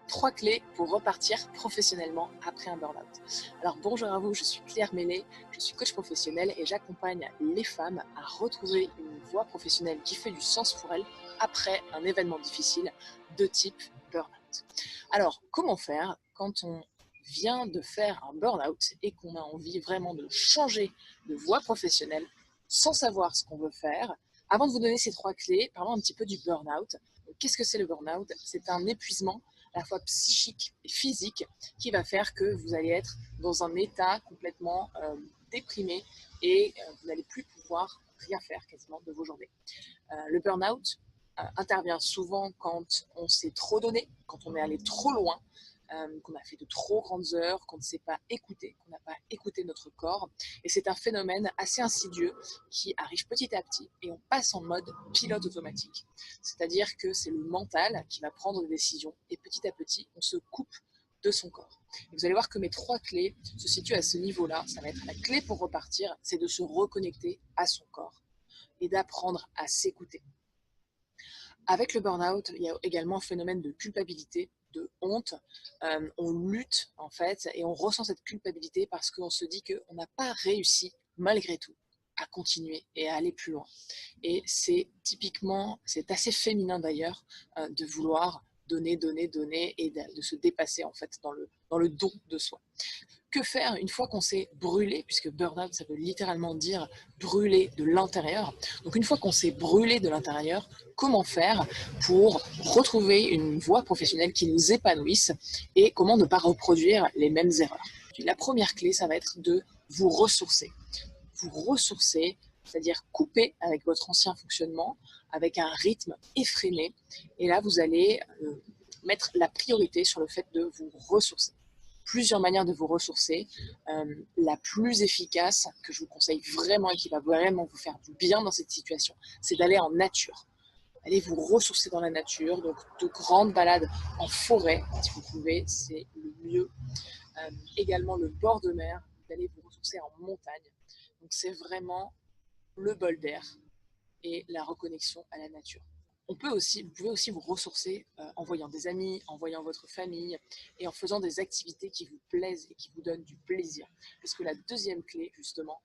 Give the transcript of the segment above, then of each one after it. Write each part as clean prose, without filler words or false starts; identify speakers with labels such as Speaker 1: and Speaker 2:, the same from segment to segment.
Speaker 1: 3 clés pour repartir professionnellement après un burn-out. Alors bonjour à vous, je suis Claire Mellet, je suis coach professionnel et j'accompagne les femmes à retrouver une voie professionnelle qui fait du sens pour elles après un événement difficile de type burn-out. Alors comment faire quand on vient de faire un burn-out et qu'on a envie vraiment de changer de voie professionnelle sans savoir ce qu'on veut faire? Avant de vous donner ces 3 clés, parlons un petit peu du burn-out. Qu'est-ce que c'est le burn-out? C'est un épuisement à la fois psychique et physique qui va faire que vous allez être dans un état complètement déprimé et vous n'allez plus pouvoir rien faire quasiment de vos journées. Le burn-out intervient souvent quand on s'est trop donné, quand on est allé trop loin, qu'on a fait de trop grandes heures, qu'on ne s'est pas écouté, qu'on n'a pas écouté notre corps. Et c'est un phénomène assez insidieux qui arrive petit à petit et on passe en mode pilote automatique. C'est-à-dire que c'est le mental qui va prendre des décisions et petit à petit, on se coupe de son corps. Et vous allez voir que mes 3 clés se situent à ce niveau-là. Ça va être la clé pour repartir, c'est de se reconnecter à son corps et d'apprendre à s'écouter. Avec le burn-out, il y a également un phénomène de culpabilité, de honte. On lutte en fait et on ressent cette culpabilité parce qu'on se dit qu'on n'a pas réussi malgré tout à continuer et à aller plus loin. Et c'est typiquement, c'est assez féminin d'ailleurs, de vouloir donner, donner, donner et de se dépasser en fait dans le don de soi. Que faire une fois qu'on s'est brûlé, puisque burn-out, ça veut littéralement dire brûler de l'intérieur. Donc une fois qu'on s'est brûlé de l'intérieur, comment faire pour retrouver une voie professionnelle qui nous épanouisse et comment ne pas reproduire les mêmes erreurs. La première clé, ça va être de vous ressourcer. Vous ressourcer, c'est-à-dire couper avec votre ancien fonctionnement, avec un rythme effréné. Et là, vous allez mettre la priorité sur le fait de vous ressourcer. Plusieurs manières de vous ressourcer. La plus efficace, que je vous conseille vraiment et qui va vraiment vous faire du bien dans cette situation, c'est d'aller en nature. Allez vous ressourcer dans la nature, donc de grandes balades en forêt, si vous pouvez, c'est le mieux. Également le bord de mer, d'aller vous ressourcer en montagne. Donc c'est vraiment le bol d'air et la reconnexion à la nature. Vous pouvez aussi vous ressourcer en voyant des amis, en voyant votre famille et en faisant des activités qui vous plaisent et qui vous donnent du plaisir. Parce que la deuxième clé, justement,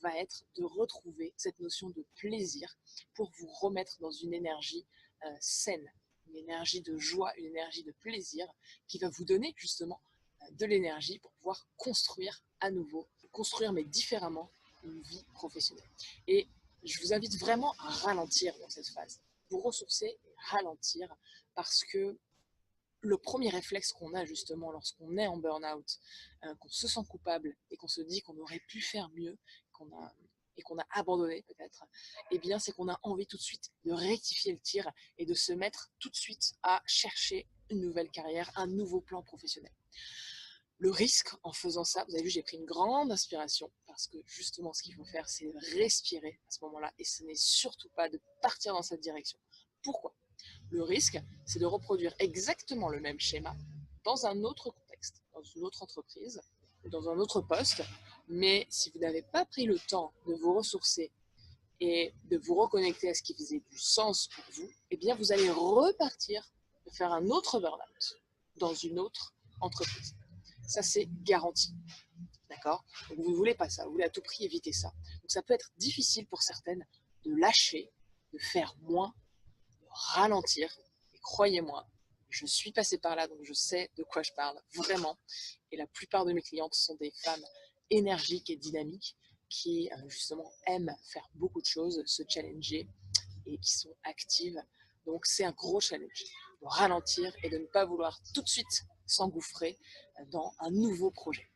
Speaker 1: va être de retrouver cette notion de plaisir pour vous remettre dans une énergie saine, une énergie de joie, une énergie de plaisir qui va vous donner justement de l'énergie pour pouvoir construire à nouveau, construire mais différemment une vie professionnelle. Et je vous invite vraiment à ralentir dans cette phase. Vous ressourcer et ralentir parce que le premier réflexe qu'on a justement lorsqu'on est en burn-out, qu'on se sent coupable et qu'on se dit qu'on aurait pu faire mieux, qu'on a abandonné peut-être, eh bien c'est qu'on a envie tout de suite de rectifier le tir et de se mettre tout de suite à chercher une nouvelle carrière, un nouveau plan professionnel. Le risque en faisant ça, vous avez vu, j'ai pris une grande inspiration parce que justement ce qu'il faut faire, c'est respirer à ce moment-là et ce n'est surtout pas de partir dans cette direction. Pourquoi? Le risque, c'est de reproduire exactement le même schéma dans un autre contexte, dans une autre entreprise, dans un autre poste, mais si vous n'avez pas pris le temps de vous ressourcer et de vous reconnecter à ce qui faisait du sens pour vous, eh bien vous allez repartir de faire un autre burn-out dans une autre entreprise. Ça, c'est garanti. D'accord? Donc, vous ne voulez pas ça. Vous voulez à tout prix éviter ça. Donc, ça peut être difficile pour certaines de lâcher, de faire moins, de ralentir. Et croyez-moi, je suis passée par là, donc je sais de quoi je parle, vraiment. Et la plupart de mes clientes sont des femmes énergiques et dynamiques qui, justement, aiment faire beaucoup de choses, se challenger et qui sont actives. Donc, c'est un gros challenge de ralentir et de ne pas vouloir tout de suite s'engouffrer dans un nouveau projet.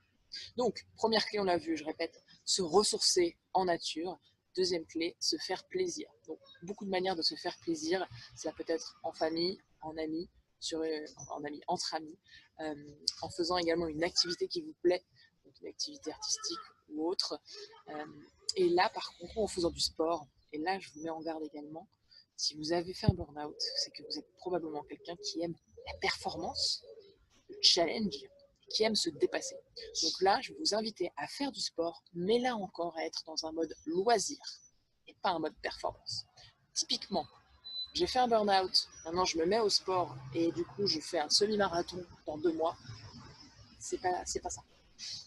Speaker 1: Donc, première clé, on l'a vu, je répète, se ressourcer en nature. Deuxième clé, se faire plaisir. Donc, beaucoup de manières de se faire plaisir. Cela peut être en famille, en amis, entre amis, en faisant également une activité qui vous plaît, donc une activité artistique ou autre. Et là, par contre, en faisant du sport, et là, je vous mets en garde également, si vous avez fait un burn-out, c'est que vous êtes probablement quelqu'un qui aime la performance, le challenge, qui aime se dépasser. Donc là, je vais vous inviter à faire du sport, mais là encore à être dans un mode loisir et pas un mode performance. Typiquement, j'ai fait un burn-out, maintenant je me mets au sport et du coup je fais un semi-marathon dans 2 mois, c'est pas ça.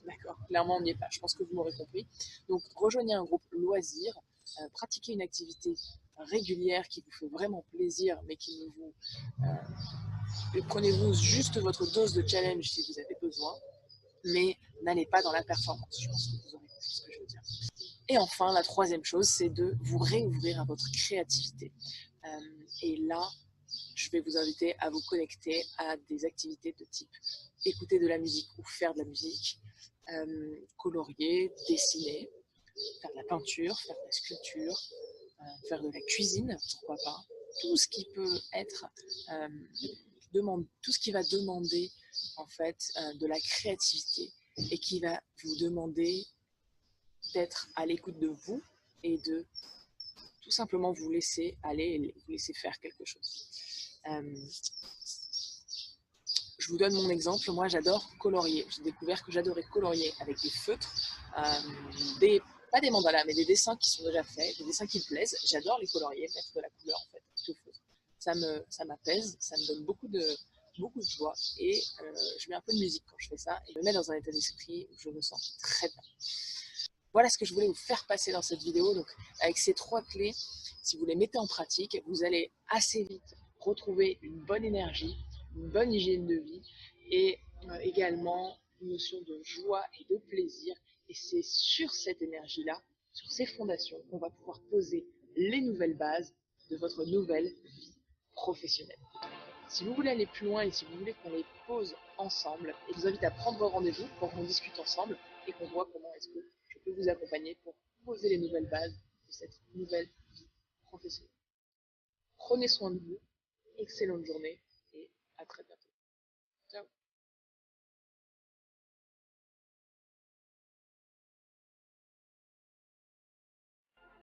Speaker 1: D'accord, clairement on n'y est pas, je pense que vous m'aurez compris. Donc rejoignez un groupe loisir, pratiquez une activité régulière qui vous fait vraiment plaisir, mais qui ne vous... prenez-vous juste votre dose de challenge si vous avez besoin, mais n'allez pas dans la performance, je pense que vous aurez compris ce que je veux dire. Et enfin, la troisième chose, c'est de vous réouvrir à votre créativité. Et là, je vais vous inviter à vous connecter à des activités de type écouter de la musique ou faire de la musique, colorier, dessiner, faire de la peinture, faire de la sculpture, faire de la cuisine, pourquoi pas. Tout ce qui peut être, tout ce qui va demander en fait de la créativité et qui va vous demander d'être à l'écoute de vous et de tout simplement vous laisser aller et vous laisser faire quelque chose. Je vous donne mon exemple. Moi, j'adore colorier. J'ai découvert que j'adorais colorier avec des feutres, pas des mandalas, mais des dessins qui sont déjà faits, des dessins qui me plaisent. J'adore les colorier, mettre de la couleur en fait au feutre. Ça m'apaise, ça me donne beaucoup de joie et je mets un peu de musique quand je fais ça et je me mets dans un état d'esprit où je me sens très bien. Voilà ce que je voulais vous faire passer dans cette vidéo. Donc, avec ces 3 clés, si vous les mettez en pratique, vous allez assez vite retrouver une bonne énergie, une bonne hygiène de vie et également une notion de joie et de plaisir. Et c'est sur cette énergie-là, sur ces fondations, qu'on va pouvoir poser les nouvelles bases de votre nouvelle vie professionnelle. Si vous voulez aller plus loin et si vous voulez qu'on les pose ensemble, je vous invite à prendre rendez-vous pour qu'on discute ensemble et qu'on voit comment est-ce que je peux vous accompagner pour poser les nouvelles bases de cette nouvelle vie professionnelle. Prenez soin de vous, excellente journée et à très bientôt. Ciao.